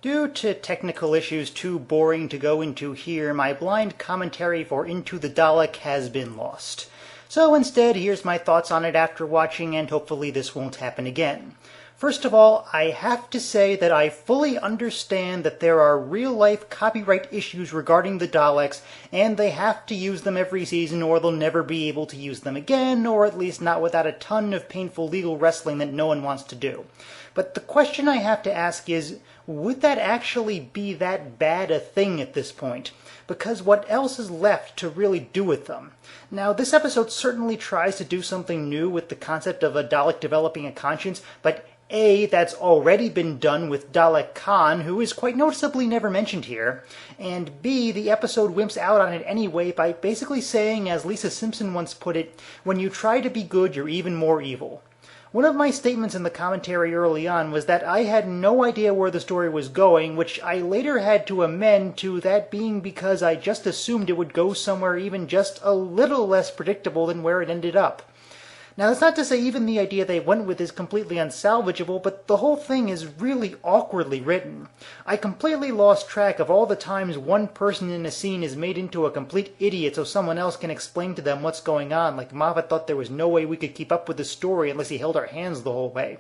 Due to technical issues too boring to go into here, my blind commentary for Into the Dalek has been lost. So instead, here's my thoughts on it after watching, and hopefully this won't happen again. First of all, I have to say that I fully understand that there are real-life copyright issues regarding the Daleks, and they have to use them every season or they'll never be able to use them again, or at least not without a ton of painful legal wrestling that no one wants to do. But the question I have to ask is, would that actually be that bad a thing at this point? Because what else is left to really do with them? Now, this episode certainly tries to do something new with the concept of a Dalek developing a conscience, but A, that's already been done with Dalek Khan, who is quite noticeably never mentioned here, and B, the episode wimps out on it anyway by basically saying, as Lisa Simpson once put it, when you try to be good, you're even more evil. One of my statements in the commentary early on was that I had no idea where the story was going, which I later had to amend to that being because I just assumed it would go somewhere even just a little less predictable than where it ended up. Now, that's not to say even the idea they went with is completely unsalvageable, but the whole thing is really awkwardly written. I completely lost track of all the times one person in a scene is made into a complete idiot so someone else can explain to them what's going on, like Moffat thought there was no way we could keep up with the story unless he held our hands the whole way.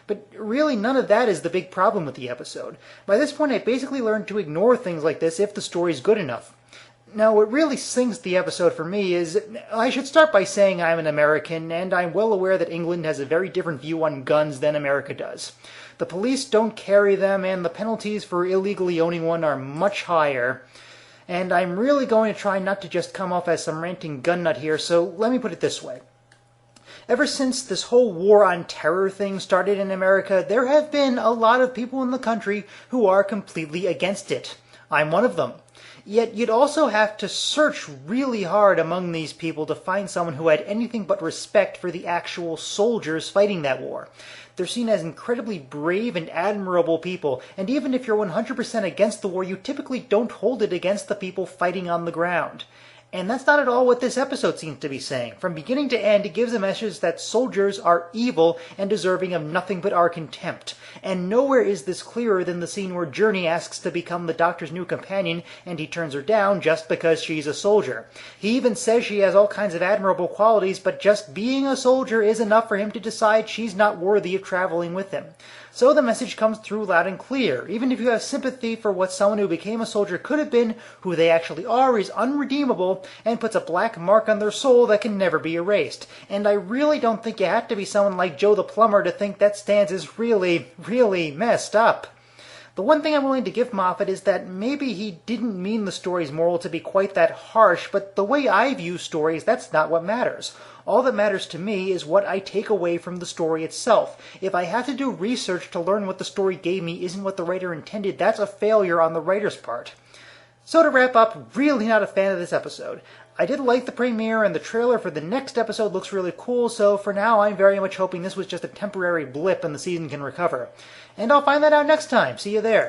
But really, none of that is the big problem with the episode. By this point, I basically learned to ignore things like this if the story's good enough. Now, what really sinks the episode for me is, I should start by saying I'm an American, and I'm well aware that England has a very different view on guns than America does. The police don't carry them, and the penalties for illegally owning one are much higher. And I'm really going to try not to just come off as some ranting gun nut here, so let me put it this way. Ever since this whole war on terror thing started in America, there have been a lot of people in the country who are completely against it. I'm one of them. Yet you'd also have to search really hard among these people to find someone who had anything but respect for the actual soldiers fighting that war. They're seen as incredibly brave and admirable people, and even if you're 100% against the war, you typically don't hold it against the people fighting on the ground. And that's not at all what this episode seems to be saying. From beginning to end, it gives a message that soldiers are evil and deserving of nothing but our contempt. And nowhere is this clearer than the scene where Journey asks to become the Doctor's new companion, and he turns her down just because she's a soldier. He even says she has all kinds of admirable qualities, but just being a soldier is enough for him to decide she's not worthy of traveling with him. So the message comes through loud and clear. Even if you have sympathy for what someone who became a soldier could have been, who they actually are is unredeemable and puts a black mark on their soul that can never be erased. And I really don't think you have to be someone like Joe the Plumber to think that stance is really, really messed up. The one thing I'm willing to give Moffat is that maybe he didn't mean the story's moral to be quite that harsh, but the way I view stories, that's not what matters. All that matters to me is what I take away from the story itself. If I have to do research to learn what the story gave me isn't what the writer intended, that's a failure on the writer's part. So to wrap up, really not a fan of this episode. I did like the premiere, and the trailer for the next episode looks really cool, so for now I'm very much hoping this was just a temporary blip and the season can recover. And I'll find that out next time. See you there.